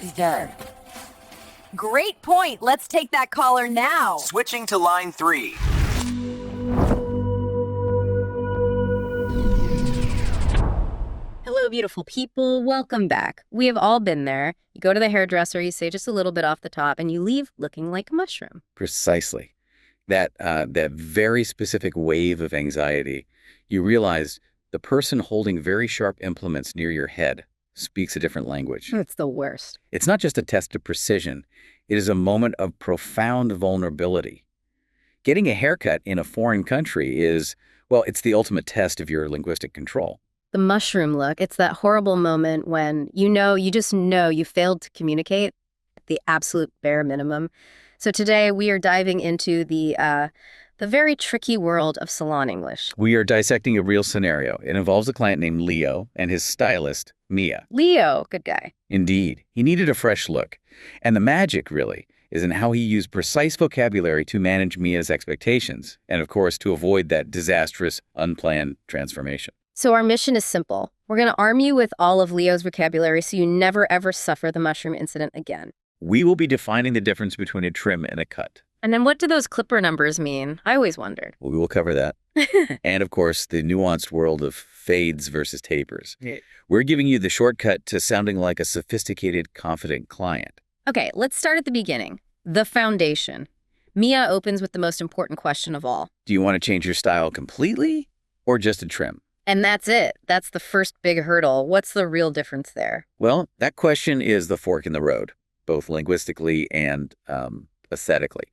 is done. Great point. Let's take that caller now. Switching to line 3. Hello, beautiful people. Welcome back. We have all been there. You go to the hairdresser, you say just a little bit off the top, and you leave looking like a mushroom. Precisely. That very specific wave of anxiety, you realize the person holding very sharp implements near your head speaks a different language. It's the worst. It's not just a test of precision. It is a moment of profound vulnerability. Getting a haircut in a foreign country is, well, it's the ultimate test of your linguistic control. The mushroom look, it's that horrible moment when you just know you failed to communicate at the absolute bare minimum. So today we are diving into the very tricky world of salon English. We are dissecting a real scenario. It involves a client named Leo and his stylist, Mia. Leo, good guy. Indeed. He needed a fresh look. And the magic, really, is in how he used precise vocabulary to manage Mia's expectations, and of course, to avoid that disastrous, unplanned transformation. So our mission is simple. We're going to arm you with all of Leo's vocabulary so you never ever suffer the mushroom incident again. We will be defining the difference between a trim and a cut. And then what do those clipper numbers mean? I always wondered. Well, we will cover that. And of course, the nuanced world of fades versus tapers. Yeah. We're giving you the shortcut to sounding like a sophisticated, confident client. Okay, let's start at the beginning. The foundation. Mia opens with the most important question of all. Do you want to change your style completely or just a trim? And that's it. That's the first big hurdle. What's the real difference there? Well, that question is the fork in the road, both linguistically and aesthetically.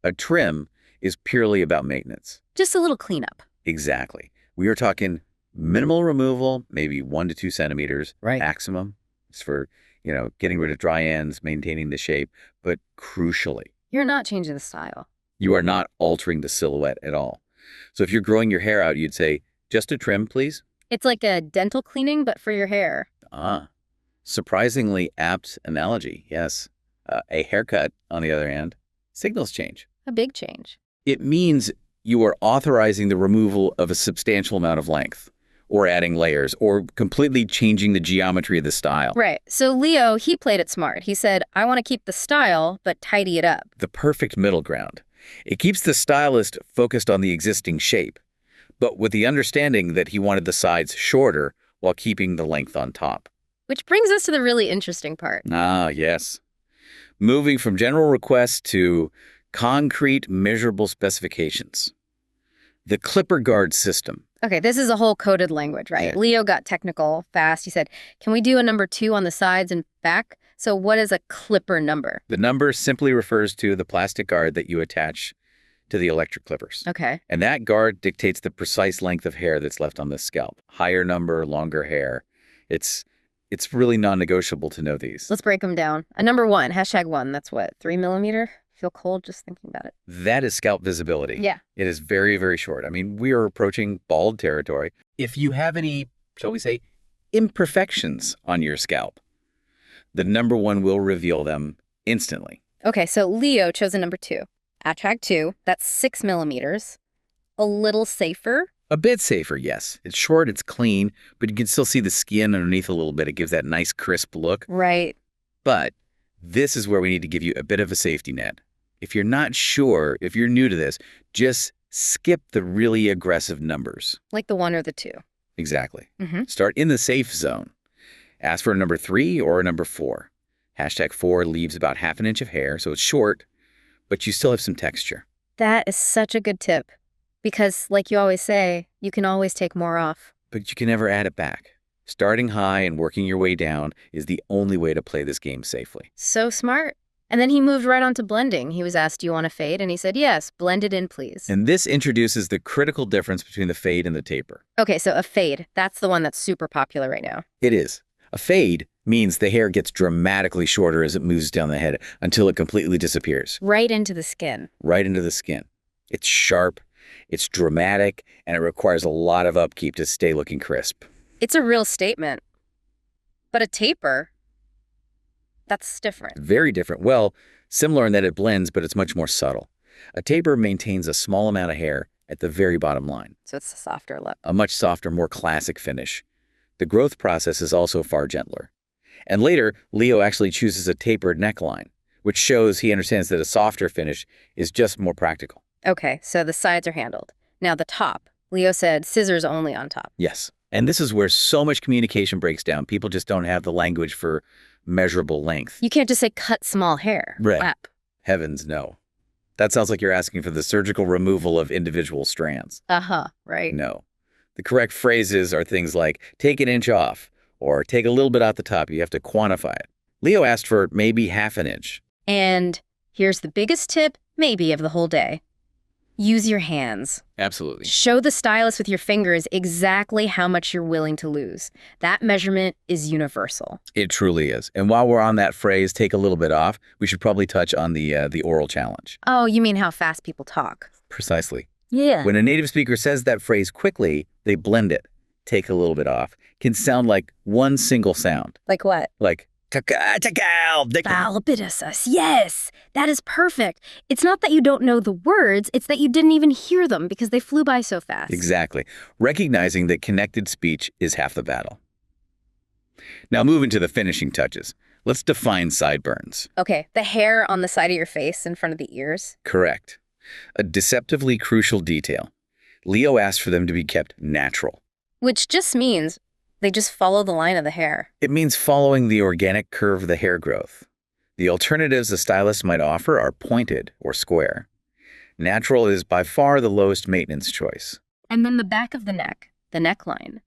A trim is purely about maintenance. Just a little cleanup. Exactly. We are talking minimal removal, maybe 1 to 2 centimeters. Right. Maximum. It's for, getting rid of dry ends, maintaining the shape. But crucially, you're not changing the style. You are not altering the silhouette at all. So if you're growing your hair out, you'd say, just a trim, please. It's like a dental cleaning, but for your hair. Surprisingly apt analogy, yes. A haircut, on the other hand, signals change. A big change. It means you are authorizing the removal of a substantial amount of length, or adding layers, or completely changing the geometry of the style. Right. So Leo, he played it smart. He said, I want to keep the style, but tidy it up. The perfect middle ground. It keeps the stylist focused on the existing shape, but with the understanding that he wanted the sides shorter while keeping the length on top. Which brings us to the really interesting part. Yes. Moving from general requests to concrete, measurable specifications. The clipper guard system. Okay, this is a whole coded language, right? Yeah. Leo got technical fast. He said, can we do a number 2 on the sides and back? So what is a clipper number? The number simply refers to the plastic guard that you attach to the electric clippers. Okay. And that guard dictates the precise length of hair that's left on the scalp. Higher number, longer hair. It's really non-negotiable to know these. Let's break them down. A number 1, #1, that's what, 3 millimeter? Feel cold just thinking about it. That is scalp visibility. Yeah. It is very, very short. I mean, we are approaching bald territory. If you have any, shall we say, imperfections on your scalp, the number 1 will reveal them instantly. Okay, so Leo chose a number 2. #2, that's 6 millimeters. A little safer. A bit safer, yes. It's short, it's clean, but you can still see the skin underneath a little bit. It gives that nice crisp look. Right. But this is where we need to give you a bit of a safety net. If you're not sure, if you're new to this, just skip the really aggressive numbers. Like the 1 or the 2. Exactly. Mm-hmm. Start in the safe zone. Ask for a number 3 or a number 4. #4 leaves about ½ an inch of hair, so it's short, but you still have some texture. That is such a good tip. Because, like you always say, you can always take more off. But you can never add it back. Starting high and working your way down is the only way to play this game safely. So smart. And then he moved right on to blending. He was asked, do you want a fade? And he said, yes, blend it in, please. And this introduces the critical difference between the fade and the taper. Okay, so a fade. That's the one that's super popular right now. It is. A fade means the hair gets dramatically shorter as it moves down the head until it completely disappears. Right into the skin. Right into the skin. It's sharp, it's dramatic, and it requires a lot of upkeep to stay looking crisp. It's a real statement. But a taper, that's different. Very different. Well, similar in that it blends, but it's much more subtle. A taper maintains a small amount of hair at the very bottom line. So it's a softer look. A much softer, more classic finish. The growth process is also far gentler. And later, Leo actually chooses a tapered neckline, which shows he understands that a softer finish is just more practical. Okay, so the sides are handled. Now the top. Leo said scissors only on top. Yes. And this is where so much communication breaks down. People just don't have the language for measurable length. You can't just say cut small hair. Right. Flap. Heavens, no. That sounds like you're asking for the surgical removal of individual strands. Uh-huh, right. No. The correct phrases are things like, take an inch off, or take a little bit out the top. You have to quantify it. Leo asked for maybe half an inch. And here's the biggest tip, maybe, of the whole day. Use your hands. Absolutely. Show the stylist with your fingers exactly how much you're willing to lose. That measurement is universal. It truly is. And while we're on that phrase, take a little bit off, we should probably touch on the oral challenge. Oh, you mean how fast people talk? Precisely. Yeah. When a native speaker says that phrase quickly, they blend it. Take a little bit off. Can sound like one single sound. Like what? Like, Balbidus. Yes, that is perfect. It's not that you don't know the words, it's that you didn't even hear them because they flew by so fast. Exactly. Recognizing that connected speech is half the battle. Now moving to the finishing touches. Let's define sideburns. Okay, the hair on the side of your face in front of the ears. Correct. A deceptively crucial detail. Leo asked for them to be kept natural. Which just means they just follow the line of the hair. It means following the organic curve of the hair growth. The alternatives a stylist might offer are pointed or square. Natural is by far the lowest maintenance choice. And then the back of the neck, the neckline.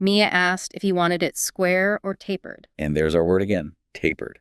Mia asked if he wanted it square or tapered. And there's our word again, tapered.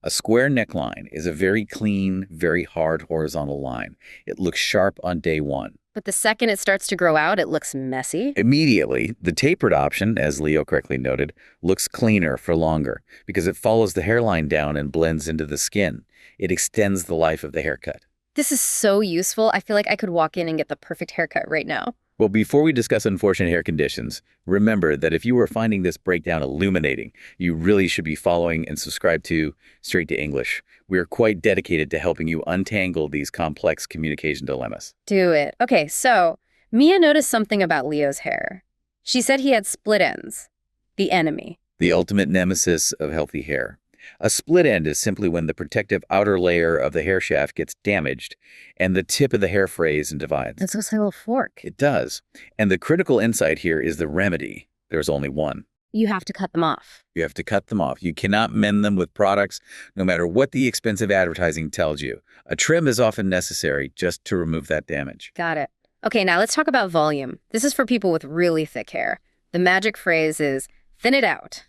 A square neckline is a very clean, very hard horizontal line. It looks sharp on day one. But the second it starts to grow out, it looks messy. Immediately, the tapered option, as Leo correctly noted, looks cleaner for longer because it follows the hairline down and blends into the skin. It extends the life of the haircut. This is so useful. I feel like I could walk in and get the perfect haircut right now. Well, before we discuss unfortunate hair conditions, remember that if you are finding this breakdown illuminating, you really should be following and subscribe to Straight to English. We are quite dedicated to helping you untangle these complex communication dilemmas. Do it. Okay, so Mia noticed something about Leo's hair. She said he had split ends. The enemy. The ultimate nemesis of healthy hair. A split end is simply when the protective outer layer of the hair shaft gets damaged and the tip of the hair frays and divides. It looks like a little fork. It does. And the critical insight here is the remedy. There's only one. You have to cut them off. You have to cut them off. You cannot mend them with products, no matter what the expensive advertising tells you. A trim is often necessary just to remove that damage. Got it. Okay, now let's talk about volume. This is for people with really thick hair. The magic phrase is thin it out.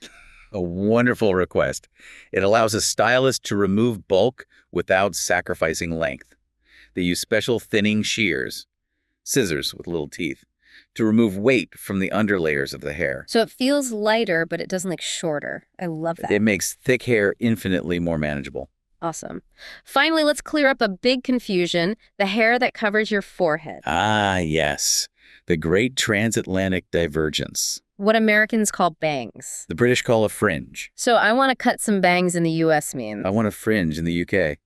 A wonderful request. It allows a stylist to remove bulk without sacrificing length. They use special thinning shears, scissors with little teeth, to remove weight from the underlayers of the hair. So it feels lighter, but it doesn't look shorter. I love that. It makes thick hair infinitely more manageable. Awesome. Finally, let's clear up a big confusion, the hair that covers your forehead. Ah, yes. The great transatlantic divergence. What Americans call bangs. The British call a fringe. So I want to cut some bangs in the U.S. means. I want a fringe in the UK.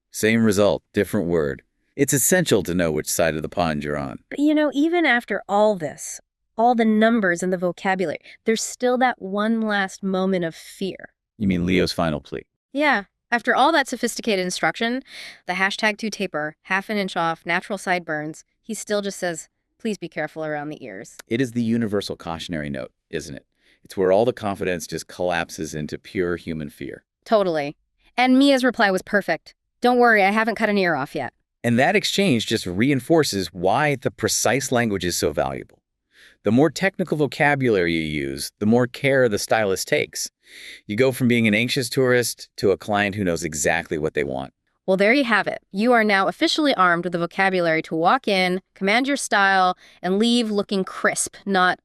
Same result, different word. It's essential to know which side of the pond you're on. But even after all this, all the numbers and the vocabulary, there's still that one last moment of fear. You mean Leo's final plea? Yeah. After all that sophisticated instruction, the #2taper, half an inch off, natural sideburns, he still just says, please be careful around the ears. It is the universal cautionary note, isn't it? It's where all the confidence just collapses into pure human fear. Totally. And Mia's reply was perfect. Don't worry, I haven't cut an ear off yet. And that exchange just reinforces why the precise language is so valuable. The more technical vocabulary you use, the more care the stylist takes. You go from being an anxious tourist to a client who knows exactly what they want. Well, there you have it. You are now officially armed with the vocabulary to walk in, command your style, and leave looking crisp, not,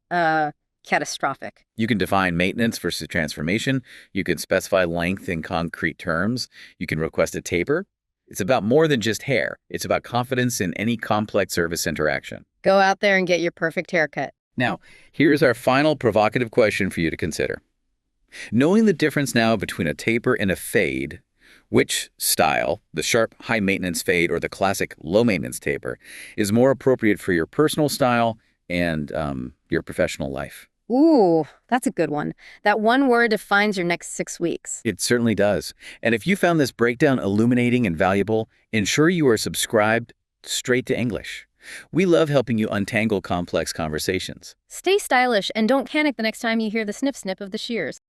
catastrophic. You can define maintenance versus transformation. You can specify length in concrete terms. You can request a taper. It's about more than just hair. It's about confidence in any complex service interaction. Go out there and get your perfect haircut. Now, here's our final provocative question for you to consider. Knowing the difference now between a taper and a fade, which style, the sharp, high-maintenance fade or the classic low-maintenance taper, is more appropriate for your personal style and your professional life? Ooh, that's a good one. That one word defines your next 6 weeks. It certainly does. And if you found this breakdown illuminating and valuable, ensure you are subscribed straight to English. We love helping you untangle complex conversations. Stay stylish and don't panic the next time you hear the snip snip of the shears.